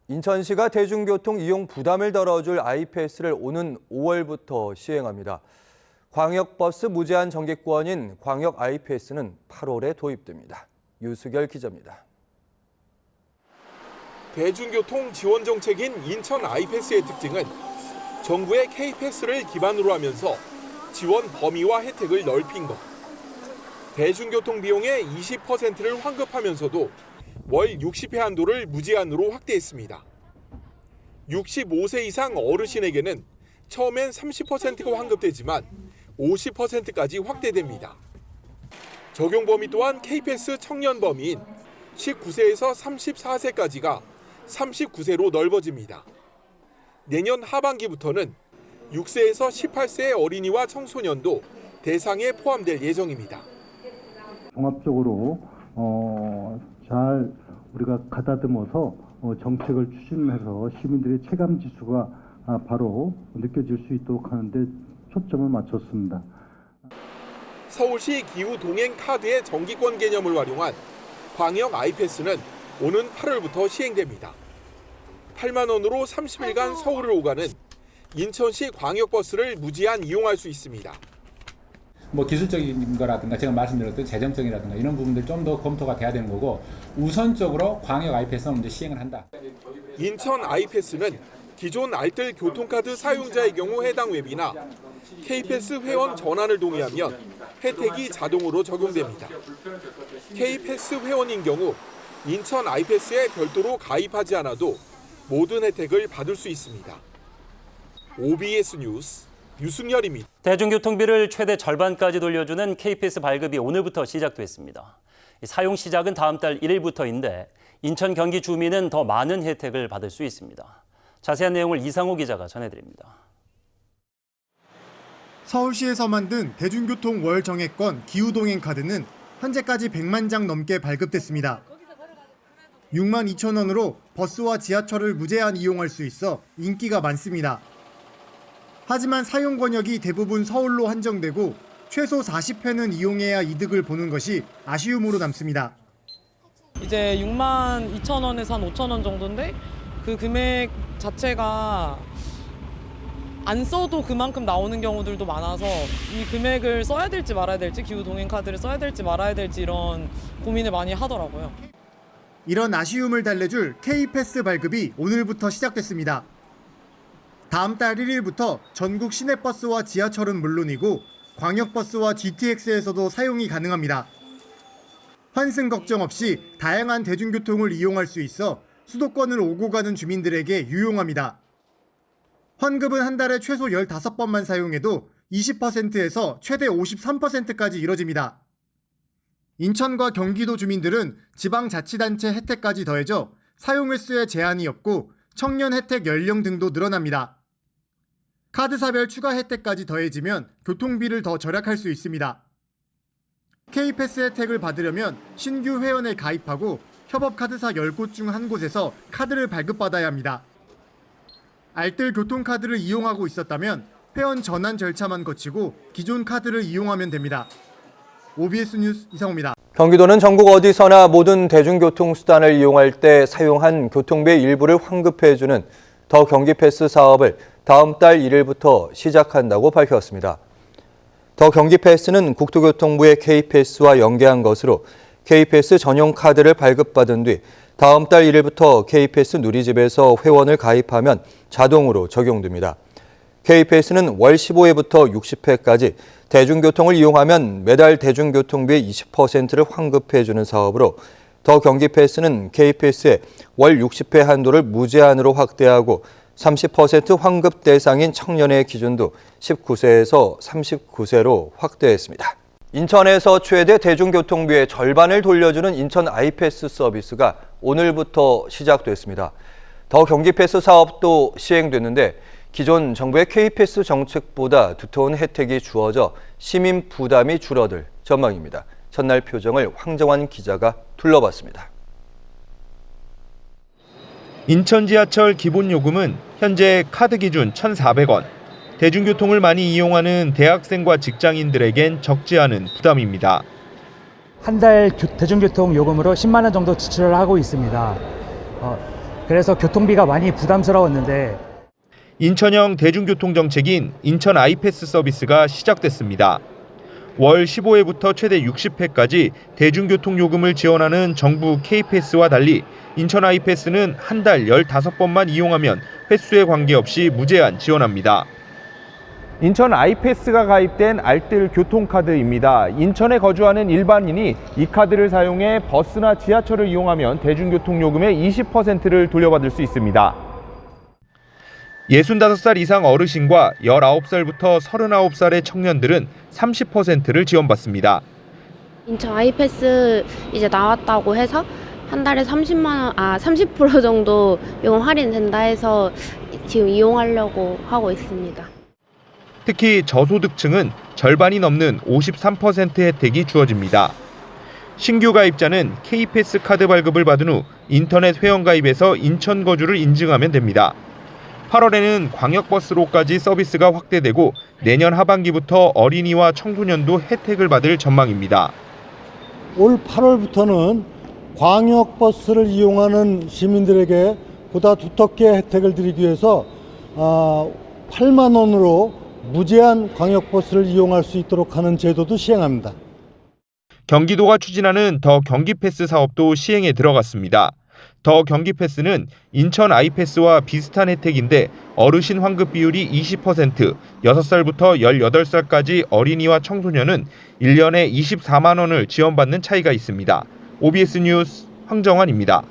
인천시가 대중교통 이용 부담을 덜어줄 아이패스를 오는 5월부터 시행합니다. 광역버스 무제한 정기권인 광역 아이패스는 8월에 도입됩니다. 유수결 기자입니다. 대중교통 지원 정책인 인천 아이패스의 특징은 정부의 K패스를 기반으로 하면서 지원 범위와 혜택을 넓힌 것. 대중교통 비용의 20%를 환급하면서도 월 60회 한도를 무제한으로 확대했습니다. 65세 이상 어르신에게는 처음엔 30%가 환급되지만 50%까지 확대됩니다. 적용 범위 또한 K패스 청년 범위인 19세에서 34세까지가 39세로 넓어집니다. 내년 하반기부터는 6세에서 18세의 어린이와 청소년도 대상에 포함될 예정입니다. 종합적으로 잘 우리가 가다듬어서 정책을 추진해서 시민들의 체감 지수가 바로 느껴질 수 있도록 하는데 초점을 맞췄습니다. 서울시 기후 동행 카드의 정기권 개념을 활용한 광역 아이패스는 오는 8월부터 시행됩니다. 8만 원으로 30일간 서울을 오가는 인천시 광역버스를 무제한 이용할 수 있습니다. 기술적인 거라든가 제가 말씀드렸던 재정적이라든가 이런 부분들 좀 더 검토가 돼야 되는 거고 우선적으로 광역 아이패스는 먼저 시행을 한다. 인천 아이패스는 기존 알뜰 교통카드 사용자의 경우 해당 웹이나 K패스 회원 전환을 동의하면 혜택이 자동으로 적용됩니다. K패스 회원인 경우 인천 아이패스에 별도로 가입하지 않아도 모든 혜택을 받을 수 있습니다. OBS 뉴스 유승열입니다. 대중교통비를 최대 절반까지 돌려주는 K패스 발급이 오늘부터 시작됐습니다. 사용 시작은 다음 달 1일부터인데 인천 경기 주민은 더 많은 혜택을 받을 수 있습니다. 자세한 내용을 이상호 기자가 전해드립니다. 서울시에서 만든 대중교통 월 정액권 기후동행 카드는 현재까지 100만 장 넘게 발급됐습니다. 6만 2천 원으로 버스와 지하철을 무제한 이용할 수 있어 인기가 많습니다. 하지만 사용 권역이 대부분 서울로 한정되고 최소 40회는 이용해야 이득을 보는 것이 아쉬움으로 남습니다. 이제 6만 2천 원에서 한 5천 원 정도인데 그 금액 자체가 안 써도 그만큼 나오는 경우들도 많아서 이 금액을 써야 될지 말아야 될지 기후동행카드를 써야 될지 말아야 될지 이런 고민을 많이 하더라고요. 이런 아쉬움을 달래줄 K패스 발급이 오늘부터 시작됐습니다. 다음 달 1일부터 전국 시내버스와 지하철은 물론이고 광역버스와 GTX에서도 사용이 가능합니다. 환승 걱정 없이 다양한 대중교통을 이용할 수 있어 수도권을 오고 가는 주민들에게 유용합니다. 환급은 한 달에 최소 15번만 사용해도 20%에서 최대 53%까지 이뤄집니다. 인천과 경기도 주민들은 지방자치단체 혜택까지 더해져 사용 횟수에 제한이 없고 청년 혜택 연령 등도 늘어납니다. 카드사별 추가 혜택까지 더해지면 교통비를 더 절약할 수 있습니다. K패스 혜택을 받으려면 신규 회원에 가입하고 협업카드사 10곳 중 한 곳에서 카드를 발급받아야 합니다. 알뜰 교통카드를 이용하고 있었다면 회원 전환 절차만 거치고 기존 카드를 이용하면 됩니다. OBS 뉴스 이상호입니다. 경기도는 전국 어디서나 모든 대중교통수단을 이용할 때 사용한 교통비의 일부를 환급해주는 더 경기패스 사업을 다음 달 1일부터 시작한다고 밝혔습니다. 더 경기패스는 국토교통부의 K패스와 연계한 것으로 K패스 전용 카드를 발급받은 뒤 다음 달 1일부터 K패스 누리집에서 회원을 가입하면 자동으로 적용됩니다. K패스는 월 15회부터 60회까지 대중교통을 이용하면 매달 대중교통비의 20%를 환급해주는 사업으로 더 경기패스는 K패스의 월 60회 한도를 무제한으로 확대하고 30% 환급 대상인 청년의 기준도 19세에서 39세로 확대했습니다. 인천에서 최대 대중교통비의 절반을 돌려주는 인천 아이패스 서비스가 오늘부터 시작됐습니다. 더 경기패스 사업도 시행됐는데 기존 정부의 K패스 정책보다 두터운 혜택이 주어져 시민 부담이 줄어들 전망입니다. 첫날 표정을 황정환 기자가 둘러봤습니다. 인천 지하철 기본 요금은 현재 카드 기준 1,400원. 대중교통을 많이 이용하는 대학생과 직장인들에겐 적지 않은 부담입니다. 한 달 대중교통 요금으로 10만 원 정도 지출을 하고 있습니다. 그래서 교통비가 많이 부담스러웠는데 인천형 대중교통 정책인 인천 아이패스 서비스가 시작됐습니다. 월 15회부터 최대 60회까지 대중교통 요금을 지원하는 정부 K패스와 달리 인천 아이패스는 한 달 15번만 이용하면 횟수에 관계없이 무제한 지원합니다. 인천 아이패스가 가입된 알뜰 교통카드입니다. 인천에 거주하는 일반인이 이 카드를 사용해 버스나 지하철을 이용하면 대중교통 요금의 20%를 돌려받을 수 있습니다. 65살 이상 어르신과 19살부터 39살의 청년들은 30%를 지원받습니다. 인천 아이패스 이제 나왔다고 해서 한 달에 30% 정도 요금 할인된다 해서 지금 이용하려고 하고 있습니다. 특히 저소득층은 절반이 넘는 53% 혜택이 주어집니다. 신규 가입자는 K패스 카드 발급을 받은 후 인터넷 회원가입에서 인천 거주를 인증하면 됩니다. 8월에는 광역버스로까지 서비스가 확대되고 내년 하반기부터 어린이와 청소년도 혜택을 받을 전망입니다. 올 8월부터는 광역버스를 이용하는 시민들에게 보다 두텁게 혜택을 드리기 위해서 8만 원으로 무제한 광역버스를 이용할 수 있도록 하는 제도도 시행합니다. 경기도가 추진하는 더 경기패스 사업도 시행에 들어갔습니다. 더 경기패스는 인천 아이패스와 비슷한 혜택인데 어르신 환급 비율이 20%, 6살부터 18살까지 어린이와 청소년은 1년에 24만 원을 지원받는 차이가 있습니다. OBS 뉴스 황정환입니다.